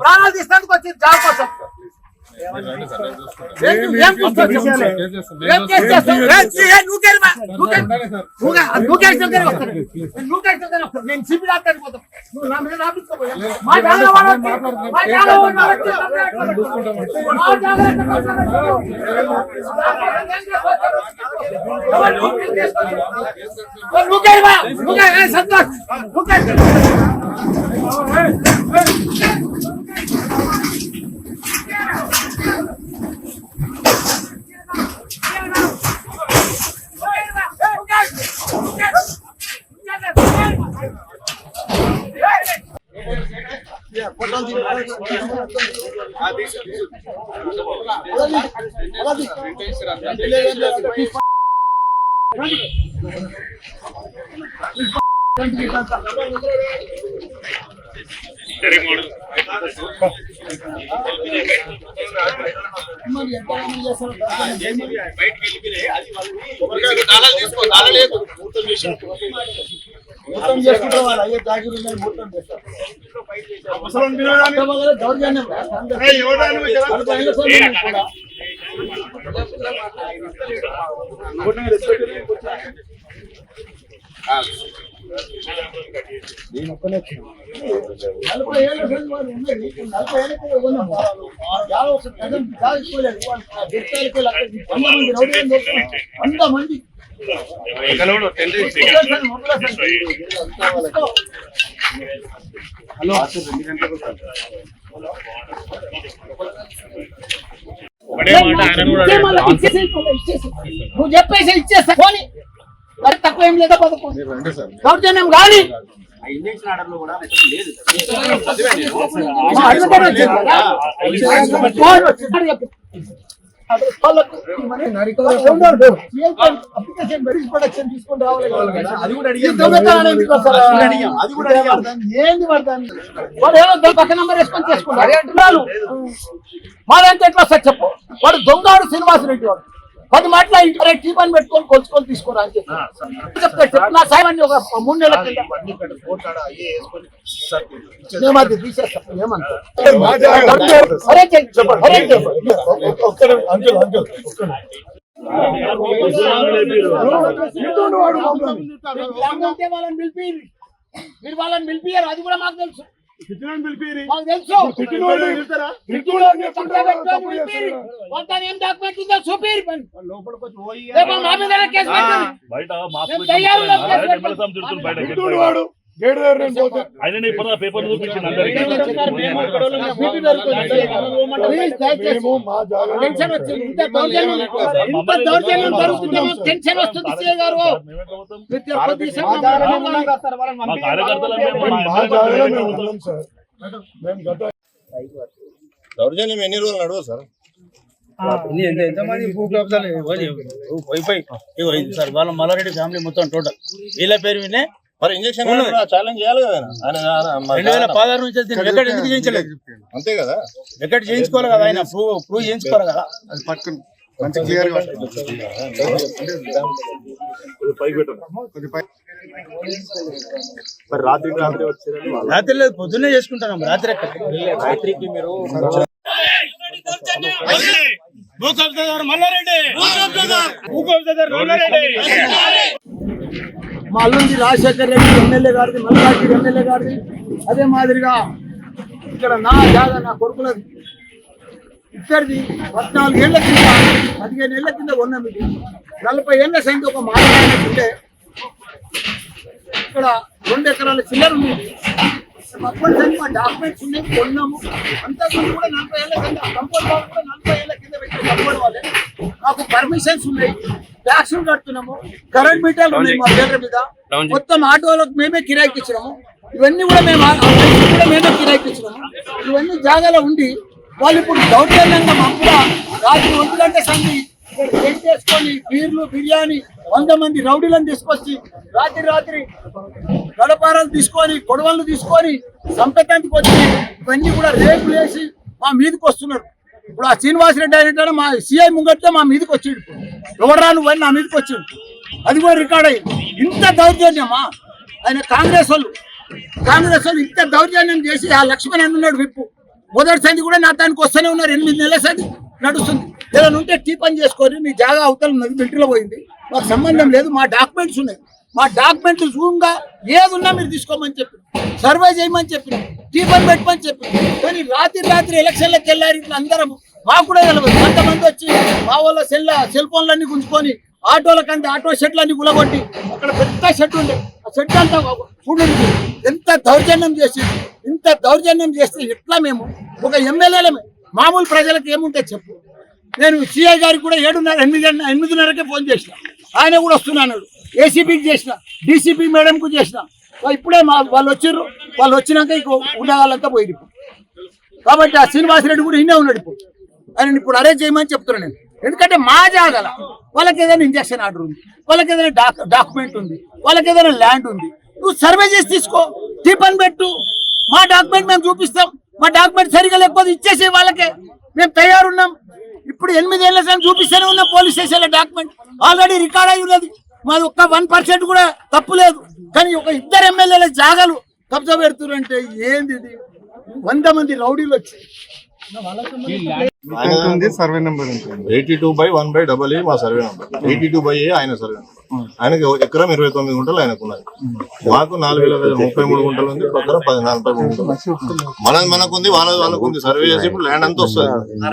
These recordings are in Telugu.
ప్రాణాలు తీసినందుకు వచ్చి జాబ్ కోసం నేను సిబి డాక్టర్ పోతాం సంతోష్ మొత్తం చేసుకుంటే వాళ్ళు అయ్యే జాగిరి మొత్తం చేస్తారు. మంది నువ్వు చెప్పేసి ఇచ్చేస్తా పోనీ మరి తక్కువ ఏం లేదా బతుకు దౌర్జన్యం కానీ ఏంది పడతాను వాడు ఏమో పక్క నంబర్ వేసుకొని చేసుకుంటారు మాదంతా ఎట్లా వస్తారు చెప్పు. వాడు దొంగాడు శ్రీనివాసరెడ్డి వాడు 10 మాటల ఇంటర్ టీపని పెట్టుకొని కొలుచుకొని తీసుకోరా అని చెప్తాడు. చెప్పు నా సాయం ఒక 3 నెలల కింద అది తీసేస్తాను ఏమంటారు. మీరు వాళ్ళని పిలిపియారు అది కూడా మాకు తెలుసు. ఏం డాక్యుమెంట్ ఉందో చూపిరు మా మీద కేసు టెన్షన్ వస్తుంది సీఏ గారు. దౌర్జన్యం ఎన్ని రోజులు నడవ సార్? సార్ వాళ్ళ మల్లారెడ్డి ఫ్యామిలీ మొత్తం టోటల్ వీళ్ళ పేరు వినే మరి ఇంజక్షన్ ఛాలెంజ్ చేయాలి కదా. 2016 నుంచి రికార్డ్ ఎందుకు చేయించలేదు? అంతే కదా, రికార్డ్ చేయించుకోవాలి కదా, ఆయన ప్రూవ్ చేయించుకోవాలి కదా. అది పట్టుకుని మంచి క్లియర్ గా రాత్రి లేదు పొద్దున్నే చేసుకుంటాం. రాత్రికి మీరు మా అల్లుంది రాజశేఖర్ రెడ్డి ఎమ్మెల్యే గారిది, మల్లారెడ్డి ఎమ్మెల్యే గారిది. అదే మాదిరిగా ఇక్కడ నా జాగా నా కొడుకులది ఇక్కడిది 14 ఏళ్ల కింద 15 ఏళ్ల కింద కొన్నాం. ఇది 40 ఏళ్ల సైన్స్ ఒక మాట్లాడే ఇక్కడ 2 ఎకరాల చిల్లర ఉంది. కంపల్సరీ మా డాక్యుమెంట్స్ ఉన్నాయి, కొన్నాము. అంతకుముందు కూడా 40 ఏళ్ల కింద కంపౌండ్ వాళ్ళు కూడా 40 ఏళ్ల కింద పెట్టిన కంపౌండ్ వాళ్ళే. మాకు పర్మిషన్స్ ఉన్నాయి, ట్యాక్సులు కడుతున్నాము, కరెంట్ మీటర్లు ఉన్నాయి మా పేర్ల మీద. మొత్తం ఆటోలకు మేమే కిరాయికి ఇచ్చినాము. ఇవన్నీ కూడా మేమే కిరాయికి ఇచ్చినాము. ఇవన్నీ జాగాలో ఉండి వాళ్ళు ఇప్పుడు దౌర్జన్యంగా మాకు రాత్రి 1 గంట సంధి టెంట్ చేసుకొని బీర్లు బిర్యానీ 100 మంది రౌడీలను తీసుకొచ్చి రాత్రి గడపారాలు తీసుకొని కొడవళ్ళు తీసుకొని సంపేతానికి వచ్చి ఇవన్నీ కూడా రేపులు వేసి మా మీదకి వస్తున్నారు. ఇప్పుడు ఆ శ్రీనివాసరెడ్డి అయినట్టు మా సిఐ ముంగట్టే మా మీదకి వచ్చిండు. ఎవడరా నువ్వు నా మీదకి వచ్చిండు. అది కూడా రికార్డ్ అయ్యింది. ఇంత దౌర్జన్యమా ఆయన కాంగ్రెస్ వాళ్ళు ఇంత దౌర్జన్యం చేసి ఆ లక్ష్మణ్ అన్నాడు విప్పు మొదటి సంది కూడా నా దానికి వస్తూనే ఉన్నారు. 8 నెలల సంది నడుస్తుంది. ఏదైనా ఉంటే టీ పని చేసుకొని మీ జాగా అవతల ఉన్నది మిలిటరీలో పోయింది, మాకు సంబంధం లేదు, మా డాక్యుమెంట్స్ ఉన్నాయి, మా డాక్యుమెంట్లు జూమ్గా ఏదున్నా మీరు తీసుకోమని చెప్పి సర్వే చేయమని చెప్పి టీ పని పెట్టమని చెప్పి. కానీ రాత్రి ఎలక్షన్లకు వెళ్ళారు ఇట్లా అందరం. మాకు కూడా తెలియదు, కొంతమంది వచ్చి మా వాళ్ళ సెల్ ఫోన్లన్నీ గుంజుకొని ఆటోలకంటే ఆటో షెడ్లన్నీ గులగొట్టి అక్కడ పెద్ద షెడ్ ఉండే ఆ షెడ్ అంతా చూడండి ఎంత దౌర్జన్యం చేసి. ఇంత దౌర్జన్యం చేస్తే ఎట్లా మేము ఒక ఎమ్మెల్యేలమే మామూలు ప్రజలకు ఏముంటే చెప్పు. నేను సిఐ గారికి కూడా 8:30కే ఫోన్ చేసిన, ఆయన కూడా వస్తున్నాడు. ఏసీపీకి చేసిన, డీసీపీ మేడంకు చేసిన. ఇప్పుడే వాళ్ళు వచ్చిర్రు, వాళ్ళు వచ్చినాక ఇంకో ఉండగాలంతా పోయి. కాబట్టి ఆ శ్రీనివాసరెడ్డి కూడా ఇన్నే ఉన్నాడు. ఆయన ఇప్పుడు అరేంజ్ చేయమని చెప్తున్నాను నేను. ఎందుకంటే మా జాగాల వాళ్ళకి ఏదైనా ఇంజక్షన్ ఆర్డర్ ఉంది, వాళ్ళకి ఏదైనా డాక్యుమెంట్ ఉంది, వాళ్ళకి ఏదైనా ల్యాండ్ ఉంది, నువ్వు సర్వే చేసి తీసుకో, టీ పని పెట్టు, మా డాక్యుమెంట్ మేము చూపిస్తాం. మా డాక్యుమెంట్ సరిగా లేకపోతే ఇచ్చేసే వాళ్ళకే మేము తయారున్నాం. ఇప్పుడు 8 ఏళ్ల సార్ చూపిస్తూనే ఉన్నాం. పోలీస్ స్టేషన్లో డాక్యుమెంట్ ఆల్రెడీ రికార్డ్ అయి ఉన్నది. మాది ఒక్క 1% కూడా తప్పు లేదు. కానీ ఒక 2 ఎమ్మెల్యేల జాగాలు కబ్జా పెడుతున్నారు అంటే ఏంది ఇది? 100 మంది రౌడీలు వచ్చి సర్వే నెంబర్ 82/1/AA మా సర్వే నెంబర్. 82/A ఆయన సర్వే నెంబర్. ఆయనకి ఎకరం 29 గుంటలు ఆయనకు ఉన్నది. మాకు 4,033 గుంటలు ఉంది, పక్కన 43 గుంటలు మనకుంది, వాళ్ళకు ఉంది. సర్వే చేసి ఇప్పుడు ల్యాండ్ అంతా వస్తుంది.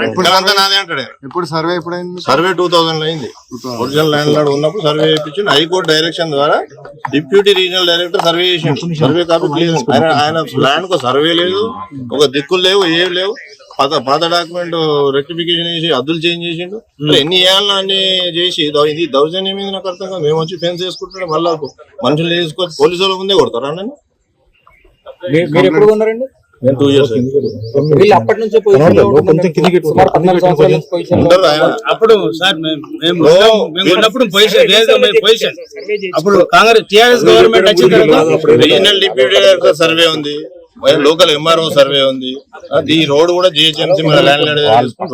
ఇప్పుడు అంతా నాదే అంటాడు. ఇప్పుడు సర్వే ఎప్పుడైంది? సర్వే 2000 అయింది. ఒరిజినల్ ల్యాండ్ లాడ్ ఉన్నప్పుడు సర్వే చేయించి హైకోర్టు డైరెక్షన్ ద్వారా డిప్యూటీ రీజనల్ డైరెక్టర్ సర్వే చేసిండు. సర్వే కాపీ లేదు. ఆయన ల్యాండ్ కు సర్వే లేదు, ఒక దిక్కులు లేవు, ఏవి లేవు. పాత డాక్యుమెంట్ రెక్టిఫికేషన్ చేసి అద్దులు చేంజ్ చేసిండు. ఎన్ని ఏళ్ళ అన్ని చేసి ఇది దౌర్జన్యం మీద నాకు అర్థం కాదు. మేము వచ్చి ఫెన్స్ వేసుకుంటున్నాం, మళ్ళా మనుషులు వేసుకొని పోలీసు వాళ్ళ ముందే కొడతారా నన్ను? మీరు ఎప్పుడు ఉన్నారండి? నేను 2 years వీళ్ళు అప్పటి నుంచే ఉండరు ఆయన. అప్పుడు సార్ మేము ఉన్నప్పుడు పొజిషన్ లేదు, పొజిషన్ అప్పుడు కాంగ్రెస్ టీఆర్ఎస్ గవర్నమెంట్ వచ్చిన తర్వాత రీజనల్ డిప్యూటీ డైరెక్టర్ సర్వే ఉంది, లోకల్ ఎంఆర్ఓ సర్వే ఉంది. ఈ రోడ్ కూడా జిహెచ్ఎంసీ మన ల్యాండ్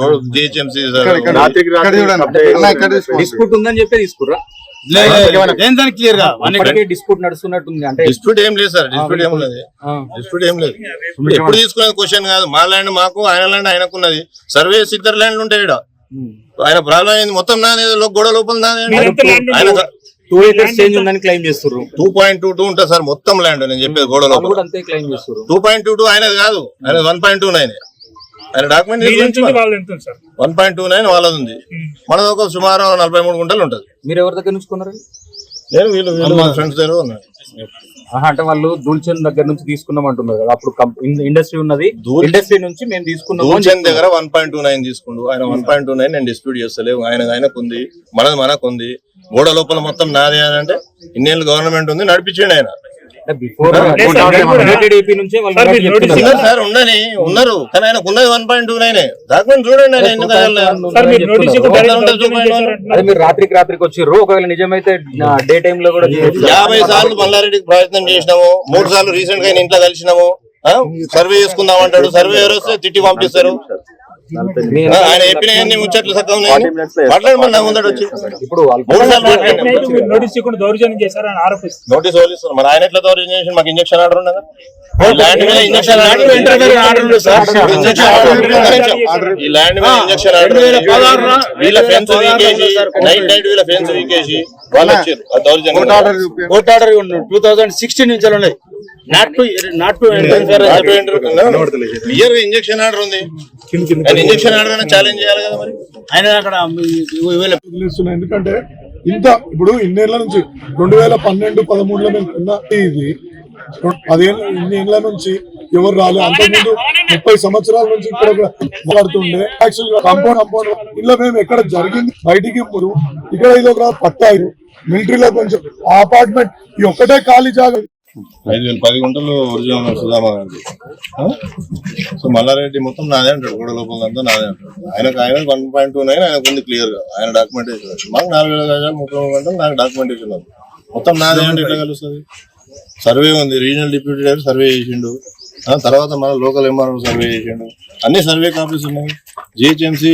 రోడ్ జిహెచ్ఎంసీ డిస్ప్యూట్ ఉందని చెప్పి తీసుకుర్రా? క్లియర్ గా డిస్ప్యూట్ నడుస్తున్నట్టుంది. అంటే డిస్ప్యూట్ ఏం లేదు సార్, డిస్ప్యూట్ ఏమున్నది? డిస్ప్యూట్ ఏం లేదు. ఎప్పుడు తీసుకునేది క్వశ్చన్ కాదు. మా ల్యాండ్ మాకు, ఆయన ల్యాండ్ ఆయనకున్నది. సర్వే 2 ల్యాండ్లు ఉంటాయి ఇక్కడ. ఆయన ప్రాబ్లం అయింది మొత్తం నాదే, గొడవ లోపల నాదే. ఆయన 2 acres చేంజ్ ఉందని క్లెయిమ్ చేస్తున్నారు. 2.22 ఉంటుంది సార్ మొత్తం ల్యాండ్. నేను చెప్పేది గోడ లోపల అంతే క్లెయిమ్ చేస్తున్నారు. 2.22 ఆయనది కాదు, ఆయన 1.29. ఆయన డాక్యుమెంట్ 1.29 వాళ్ళది ఉంది. మనది ఒక సుమారు 43 గుంటలు ఉంటుంది. మీరు ఎవరి దగ్గర నుంచి కొన్నారు? నేను వీళ్ళు మా ఫ్రెండ్స్ దగ్గర ఉన్నాయి. అంటే వాళ్ళు దూల్చంద్ దగ్గర నుంచి తీసుకున్నాం అంటున్నారు కదా. అప్పుడు ఇండస్ట్రీ ఉన్నది, ఇండస్ట్రీ నుంచి మేము తీసుకున్నాం. దూల్చంద్ దగ్గర 1.29 తీసుకుండు ఆయన. 1.29 నేను డిస్ప్యూట్ చేస్తలేవు. ఆయనకు ఉంది, మనకు ఉంది. గోడ లోపల మొత్తం నాదే అని అంటే ఇన్నేళ్ళు గవర్నమెంట్ ఉంది, నడిపించండి ఆయన. సార్ ఉండని ఉన్నారు, కానీ ఆయనకు ఉన్నది 1.29. డాక్యుమెంట్ చూడండి. మీరు రాత్రికి వచ్చిర్రు. ఒకవేళ నిజమైతే డే టైమ్ లో కూడా 50 సార్లు మల్లారెడ్డికి ప్రయత్నం చేసినాము. 3 సార్లు రీసెంట్ గా ఇంట్లో కలిసినాము. సర్వే చేసుకుందాం అంటాడు. సర్వే వస్తే తిట్టి పంపిస్తారు. ఆయన చెప్పిన ముచ్చట్లు సక్కగా మాట్లాడమని నా ముందట వచ్చి ఇప్పుడు నోటీస్ దౌర్జన్యం చేశారని ఆరోపిస్తారు. నోటీస్ వదిలిస్తారు. మరి ఆయన ఎట్లా దౌర్జన్యం చేసి మాకు ఇంజక్షన్ ఆర్డర్ ఉన్నదా? ల్యాండ్ మీద ఇంజక్షన్ ఆర్డర్, ఈ ల్యాండ్ మీద ఇంజక్షన్ ఆర్డర్. వీళ్ళ ఫెన్స్ వీకేసి నైట్ వీళ్ళ ఫెన్స్ వీకేసి వాళ్ళు వచ్చారు. దౌర్జన్యం కోర్టు ఆర్డర్ 2016 నుంచి ఉన్నాయి. క్లియర్ గా ఇంజక్షన్ ఆర్డర్ ఉంది. ఇంజక్షన్ ఆర్డర్ ఛాలెంజ్ చేయాలి కదా మరి. ఆయన అక్కడ ఎందుకంటే ఇప్పుడు ఇన్నేళ్ల నుంచి 2012-13లో మేము కొన్న ఇది 10 ఏళ్ల నుంచి ఎవరు రాలేదు. అంతకుముందు 30 సంవత్సరాల నుంచి ఇక్కడ మాట్లాడుతుండే. యాక్చువల్ కాంపౌండ్ ఇలా మేము ఎక్కడ జరిగింది బయటికి ఇక్కడ ఇది ఒక పట్టాయి మిలిటరీలో కొంచెం అపార్ట్మెంట్ ఈ ఒక్కటే ఖాళీ జాగా 10 గుంటలు ఒరిజినల్ సుధామా గారికి. సో మల్లారెడ్డి మొత్తం నాదే అంటాడు. గోడ లోపల అంతా నాదే అంటాడు. ఆయన 1.29 ఆయనకు ఉంది క్లియర్ గా. ఆయన డాక్యుమెంటేషన్ మాకు 4,000 గజాలు 33 గంటలు నాకు డాక్యుమెంటేషన్ ఉంది. మొత్తం నాదే అంటే ఎట్లా కలుస్తుంది? సర్వే ఉంది, రీజనల్ డిప్యూటీ డైరెక్టర్ సర్వే చేసిండు. తర్వాత మన లోకల్ ఎంఆర్ఓ సర్వే చేసిండు. అన్ని సర్వే కాపీస్ ఉన్నాయి. జిహెచ్ఎంసీ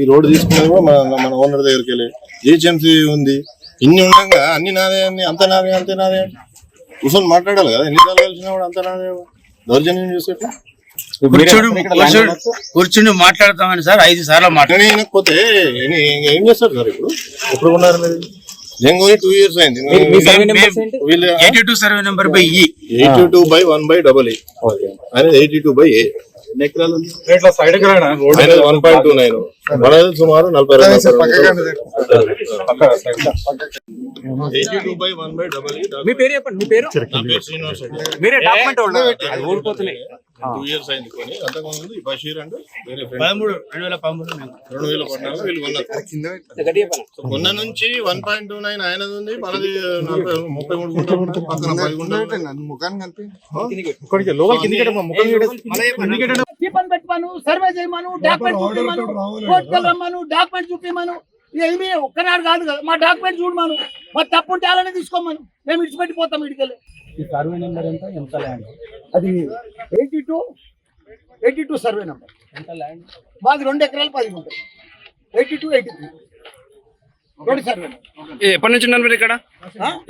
ఈ రోడ్డు తీసుకున్నది కూడా మన ఓనర్ దగ్గరికి వెళ్ళి జిహెచ్ఎంసీ ఉంది. ఇన్ని ఉండగా అన్ని నాదే అన్ని అంత నాదే అంతే నాదే కూర్చొని మాట్లాడాలి కదా ఎన్నిసార్లు కలిసినా కూడా అంత నాదే దౌర్జన్యం చేసేట్లా కూర్చుని మాట్లాడతామని సార్ 5 సార్లు మాట్లాడకపోతే ఏం చేస్తారు సార్ ఇప్పుడు ఎప్పుడు ఉన్నారు మీరు నేను కొని 2 years అయింది వీళ్ళు 82 సర్వే నెంబర్ బై ఈ 82/1/AA అనేది 82/A ఎన్ని ఎకరాలు ఉంది? ఆయనది 1.29 మనది సుమారు 42 82/1/AA. మీ పేరు చెప్పండి, మీ పేరు? నా పేరు శ్రీనివాస్ రెడ్డి. మీరే డాక్యుమెంట్ ఊడిపోతున్నాయి. 2 years అయింది కొని. అంతకుముందు ఈ బషీర్ అంటే వేరే ఫ్రెండ్ 2014 వీళ్ళు కొన్నారు. కొన్న నుంచి 1.29 ఆయనది ఉంది, మనది 33 గుంటలు పక్కన 10 గుంటలు. టిఫన్ పెట్టమను, సర్వే చేయమను, డాక్యుమెంట్ చూపిమను, కోర్టుకు రమ్మను, డాక్యుమెంట్ చూపిమను. ఏమి ఒక్కనాడు కాదు కదా, మా డాక్యుమెంట్ చూడమను, మా తప్పు ఉంటే అలానే తీసుకోమను, మేము ఇడిచిపెట్టిపోతాం ఇడికెళ్ళి. ఈ సర్వే నెంబర్ ఎంత ల్యాండ్? అది 82 సర్వే నెంబర్. ఎంత ల్యాండ్? మాది 2 ఎకరాలు 10 గుంటలు. 82, 83 2 సర్వే నెంబర్. ఎప్పటి నుంచి ఉన్నారు మీరు ఇక్కడ?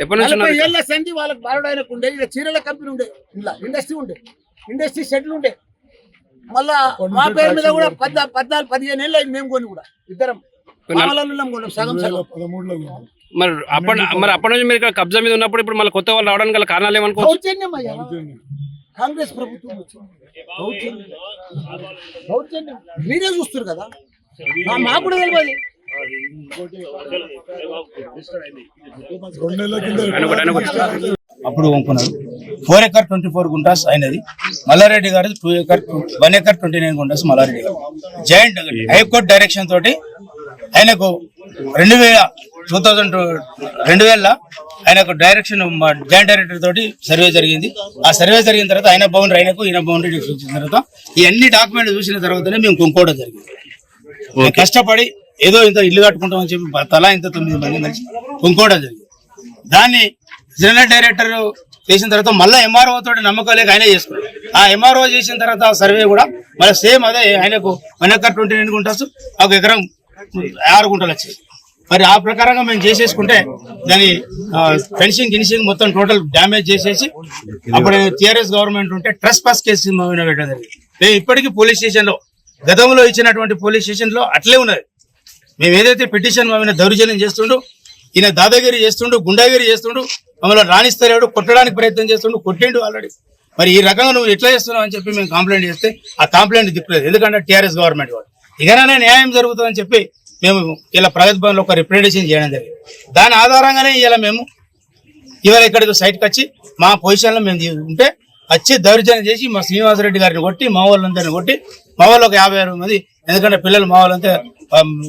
ఎప్పటి నుంచి 40 ఏళ్ళ సంధి వాళ్ళకి బారుడాయనకు ఉండే, ఇలా చీరల కంపెనీ ఉండే, ఇలా ఇండస్ట్రీ ఉండే, ఇండస్ట్రీ షెడ్లు ఉండే. మళ్ళా మా పేరు మీద కూడా 14-15 ఏళ్ళు అయింది మేము కొని కూడా. ఇద్దరం సగం సగం 13లో మరి అప్పటి నుంచి మీరు ఇక్కడ కబ్జా మీద ఉన్నప్పుడు ఇప్పుడు మళ్ళీ కొత్త వాళ్ళు రావడానికి గల కారణాలు ఏమనుకోవచ్చు? దౌర్జన్యం అయ్యా, కాంగ్రెస్ ప్రభుత్వం వచ్చింది. దౌర్జన్యం మీరే చూస్తారు కదా, మాకు కూడా తెలియదు. 2 నెలల కింద అప్పుడు కొనుక్కున్నారు. 4 acres 24 గుంటాస్ అయినది. మల్లారెడ్డి గారు 1 acre 29 గుంటాస్ మల్లారెడ్డి గారు. జాయింట్ హైకోర్టు డైరెక్షన్ తోటి ఆయనకు 2000 ఆయనకు డైరెక్షన్ జాయింట్ డైరెక్టర్ తోటి సర్వే జరిగింది. ఆ సర్వే జరిగిన తర్వాత ఆయన బౌండరీ ఆయనకు, ఈయన బౌండరీ చూసిన తర్వాత ఈ అన్ని డాక్యుమెంట్లు చూసిన తర్వాతనే మేము కొనుక్కోవడం జరిగింది. కష్టపడి ఏదో ఇంత ఇల్లు కట్టుకుంటామని చెప్పి తలా ఇంత 9 మంది కలిసి కొనుక్కోవడం జరిగింది. దాన్ని జనరల్ డైరెక్టర్ చేసిన తర్వాత మళ్ళీ ఎంఆర్ఓ తోటి నమ్మకం లేక ఆయనే చేసుకున్నాడు. ఆ ఎంఆర్ఓ చేసిన తర్వాత సర్వే కూడా మళ్ళీ సేమ్ అదే ఆయనకు 1 acre 29 గుంటాస్, 1 ఎకరం 6 గుంటలు వచ్చేది. మరి ఆ ప్రకారంగా మేము చేసేసుకుంటే దాని ఫెన్సింగ్ గిన్సింగ్ మొత్తం టోటల్ డ్యామేజ్ చేసేసి అప్పుడు టీఆర్ఎస్ గవర్నమెంట్ ఉంటే ట్రెస్ పాస్ కేసు పెట్టడం జరిగింది. మేము ఇప్పటికీ పోలీస్ స్టేషన్ లో గతంలో ఇచ్చినటువంటి పోలీస్ స్టేషన్ లో అట్లే ఉన్నది. మేము ఏదైతే పిటిషన్ మమ్మల్ని దౌర్జన్యం చేస్తుండో, ఈయన దాదాగిరి చేస్తుండు, గుండాగిరి చేస్తుండు, మమ్మల్ని రాణిస్తలేడు, కొట్టడానికి ప్రయత్నం చేస్తుండు, కొట్టిండు ఆల్రెడీ. మరి ఈ రకంగా నువ్వు ఎట్లా చేస్తున్నావు అని చెప్పి మేము కంప్లైంట్ చేస్తే ఆ కంప్లైంట్ దిక్కులేదు. ఎందుకంటే టీఆర్ఎస్ గవర్నమెంట్ వాళ్ళు ఇకనైనా న్యాయం జరుగుతుందని చెప్పి మేము ఇలా ప్రగతి భవన్లో ఒక రిప్రజెంటేషన్ చేయడం జరిగింది. దాని ఆధారంగానే ఇలా మేము ఇవాళ ఇక్కడికి సైట్కి వచ్చి మా పొజిషన్లో మేము ఉంటే వచ్చి దౌర్జన్యం చేసి మా శ్రీనివాసరెడ్డి గారిని కొట్టి, మా వాళ్ళందరినీ కొట్టి, మా వాళ్ళు ఒక 56 మంది, ఎందుకంటే పిల్లలు మా వాళ్ళంతా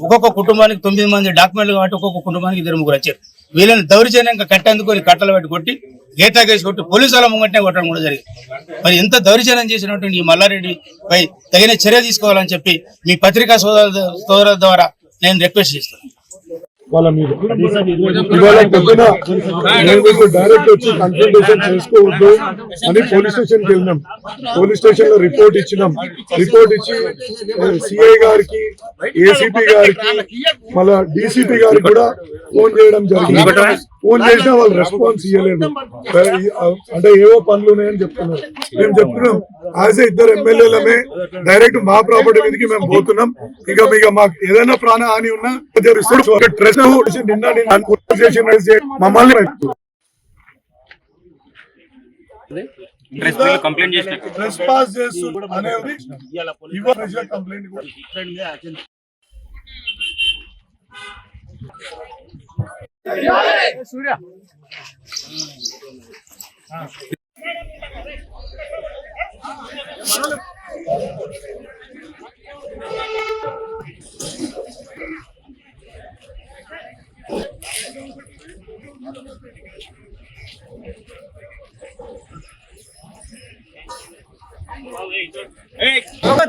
ఒక్కొక్క కుటుంబానికి 9 మంది డాక్యుమెంట్లు కాబట్టి ఒక్కొక్క కుటుంబానికి 2-3 వచ్చారు. వీళ్ళని దౌర్జన్యంగా కట్టేందుకొని కట్టలు పెట్టి కొట్టి, గేతా కేసు కొట్టి, పోలీసు వాళ్ళ ముంగట్నే కొట్టడం కూడా జరిగింది. మరి ఎంత దౌర్జన్యం చేసినటువంటి ఈ మల్లారెడ్డి పై తగిన చర్య తీసుకోవాలని చెప్పి మీ పత్రికా సోదరుల ద్వారా నేను రిక్వెస్ట్ చేస్తాను. వాళ్ళ మీద ఇవాళ పొద్దున మేము డైరెక్ట్ వచ్చి కన్సల్టేషన్ చేసుకోవద్దు అని పోలీస్ స్టేషన్ కి వెళ్ళినాం. పోలీస్ స్టేషన్ లో రిపోర్ట్ ఇచ్చినాం. రిపోర్ట్ ఇచ్చి సిఐ గారికి, ఏసీపీ గారికి, మళ్ళా డీసీపీ గారికి కూడా ఫోన్ చేయడం జరిగింది. ఫోన్ చేసినా వాళ్ళు రెస్పాన్స్ ఇవ్వలేదు. అంటే ఏవో పనులు ఉన్నాయని చెప్తున్నారు. మేము చెప్తున్నాం యాజ్ ఏ 2 ఎమ్మెల్యేలమే డైరెక్ట్ మా ప్రాపర్టీ మీదకి మేము పోతున్నాం. ఇంకా మాకు ఏదైనా ప్రాణ హాని ఉన్నా మమ్మల్ని కంప్లైంట్ చేసిన రెస్పాన్స్ చేస్తున్నారు అనేది కంప్లైంట్ సూర్య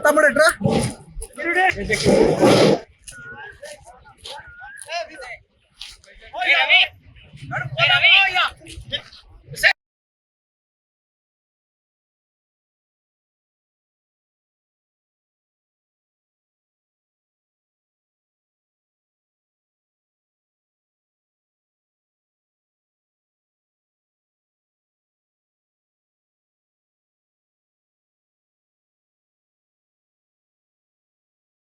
తమ్ముడు ఎట్రా